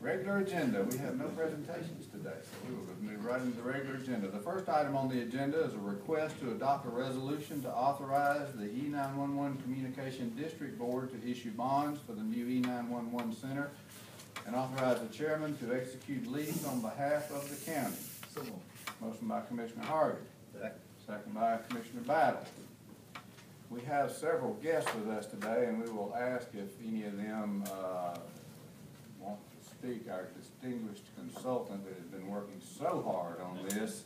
Regular agenda, we have no presentations today, so we will move right into the regular agenda. The first item on the agenda is a request to adopt a resolution to authorize the E911 Communication District Board to issue bonds for the new E911 Center and authorize the chairman to execute lease on behalf of the county. So moved. Motion by Commissioner Harvey. Second. Second by Commissioner Battle. We have several guests with us today, and we will ask if any of them want to speak. Our distinguished consultant that has been working so hard on this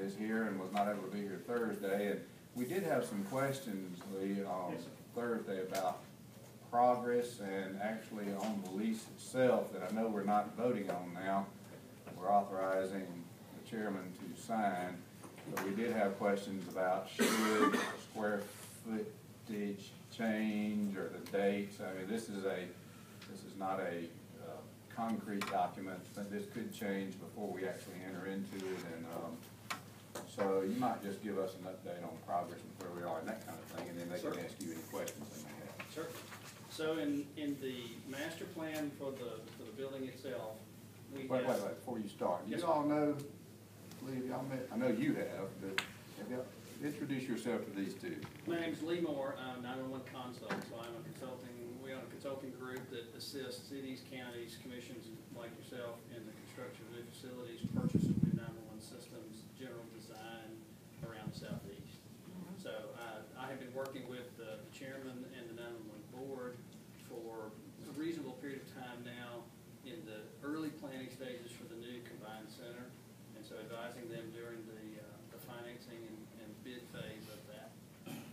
is here and was not able to be here Thursday. And we did have some questions, Lee, on Thursday about progress and actually on the lease itself that I know we're not voting on now. We're authorizing the chairman to sign. But we did have questions about should square footage change or the dates. I mean, this is not a concrete document. This could change before we actually enter into it. And so you might just give us an update on progress and where we are and that kind of thing, and then they can ask you any questions they may have. Sure. So in the master plan for the building itself, we Wait, before you start. Yes, You all know, Lee, y'all met, I know you have, but have y'all, introduce yourself to these two. My name is Lee Moore. I'm 911 Consult, so we own a consulting group that assists cities, counties, commissions like yourself in the construction of new facilities, purchase of new 911 systems, general design around the southeast. So I have been working with the chairman and the 911 board for a reasonable period of time now in the early planning stages for the new combined center, and so advising them during the financing and bid phase of that.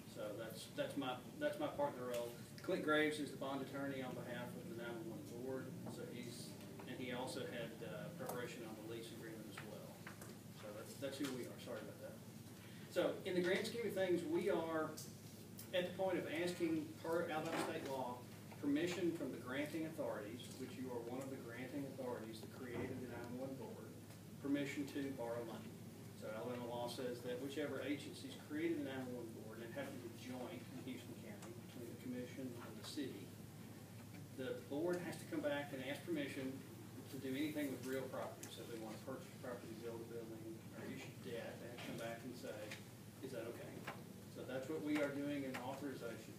So that's my partner role. Clint Graves is the bond attorney on behalf of the 911 board, so he also had preparation on the lease agreement as well. So that's who we are. Sorry about that. So in the grand scheme of things, we are at the point of asking, per Alabama state law, permission from the granting authorities, which you are one of the granting authorities that created the 911 board, permission to borrow money. So Alabama law says that whichever agencies created the 911 board, and it has to be joint in Houston County between the commission and the city, the board has to come back and ask permission to do anything with real property. So if they want to purchase property, build a building, or issue debt, they have to come back and say, is that okay? So that's what we are doing in authorization.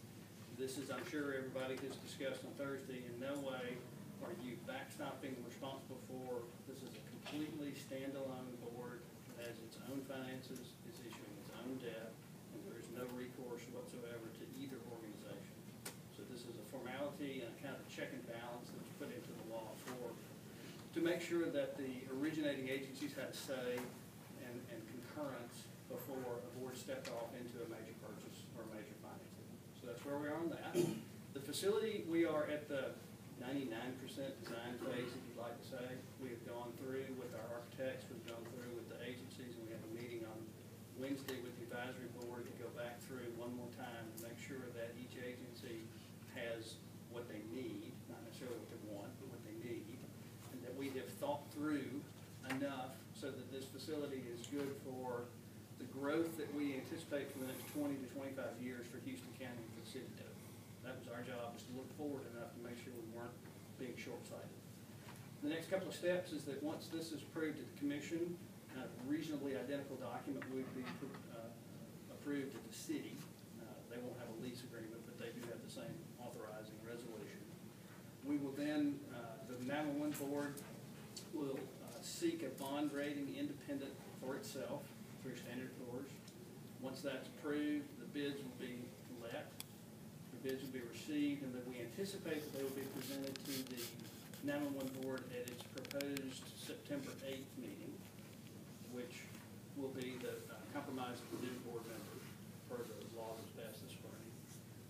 This is, I'm sure everybody has discussed on Thursday, in no way are you backstopping responsible for. This is a completely standalone board that has its own finances, is issuing its own debt, and there is no recourse whatsoever to either organization. So this is a formality and a kind of a check and balance that's put into the law to make sure that the originating agencies had a say and concurrence before a board stepped off into a major purchase or a major financing. So that's where we are on that. The facility, we are at the 99% design phase, if you'd like to say. We have gone through with our architects, we've gone through with the agencies, and we have a meeting on Wednesday with the advisory board to go back through one more time and make sure that each agency has what they need, not necessarily what they want, but what they need, and that we have thought through enough so that this facility is good for the growth that we anticipate for the next 20 to 25 years for Houston County and for the city of Dover. That was our job, was to look forward enough to make sure we weren't being short-sighted. The next couple of steps is that once this is approved at the commission, a reasonably identical document would be approved at the city. They won't have a lease agreement, but they do have the same authorizing resolution. We will then, the 911 board will seek a bond rating independent for itself through Standard & Poor's. Once that's approved, the bids will be let, the bids will be received, and that we anticipate that they will be presented to the 911 board at its proposed September 8th meeting, which will be the compromise of the new board member per the law that was passed this spring.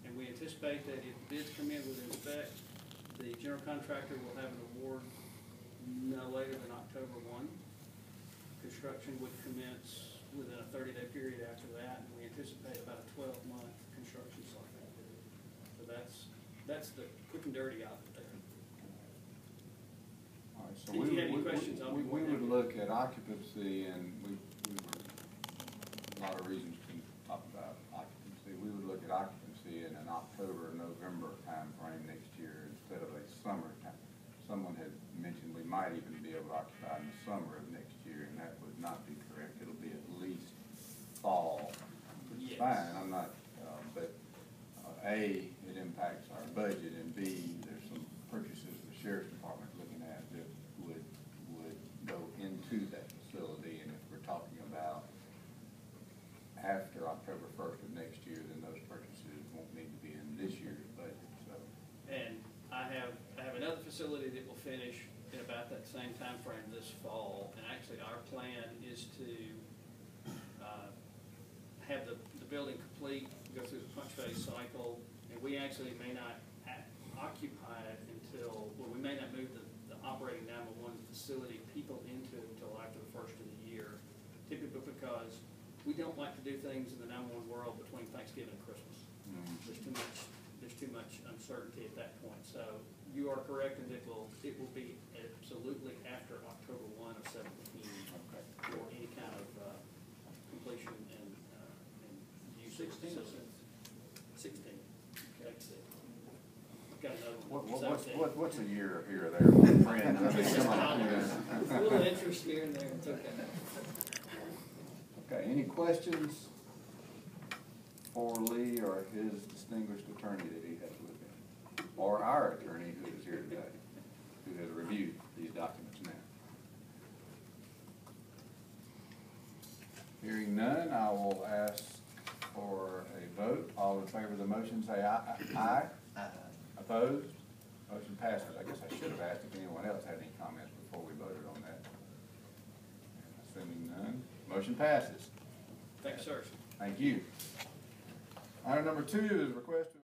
And we anticipate that if bids come in within spec, the general contractor will have an award no later than October 1. Construction would commence within a 30-day period after that, and we anticipate about a 12-month construction cycle. So that's the quick and dirty of it there. All right, so If you have any questions, I'll be more we than would happy. look at occupancy, and we a lot of reasons to talk about occupancy. We would look at occupancy in an October, November time frame next year instead of a summer someone had mentioned we might even be able to occupy in the summer of next year, and that would not be correct. It'll be at least fall, which is Yes. fine, I'm not, but, A, it impacts our budget, and B, there's some purchases the sheriff's department looking at that would go into that facility, and if we're talking about after October 1st of next year, then those purchases won't need to be in this year's budget, so. And I have another facility that will finish in about that same time frame this fall. And actually, our plan is to have the building complete, go through the punch phase cycle, and we actually may not occupy it until, well, we may not move the operating 911 facility people into it until after the first of the year, typically because we don't like to do things in the 911 world between Thanksgiving and Christmas. There's too much uncertainty at that point. So you are correct, and it will be absolutely after October 1 of 17 for any kind of completion and use. 16. 16. Okay. Got another one. What's a year here or there, my friend? I mean, come on. A little interest here and there. It's okay. Okay, any questions for Lee or his distinguished attorney that he has with him? Or our attorney who is here today, who has reviewed these documents now? Hearing none, I will ask for a vote. All in favor of the motion, say aye. Aye. Aye. Opposed? Motion passes. I guess I should have asked if anyone else had any comments before we voted on that. Assuming none, motion passes. Thanks, sir. Thank you. Item number 2 is request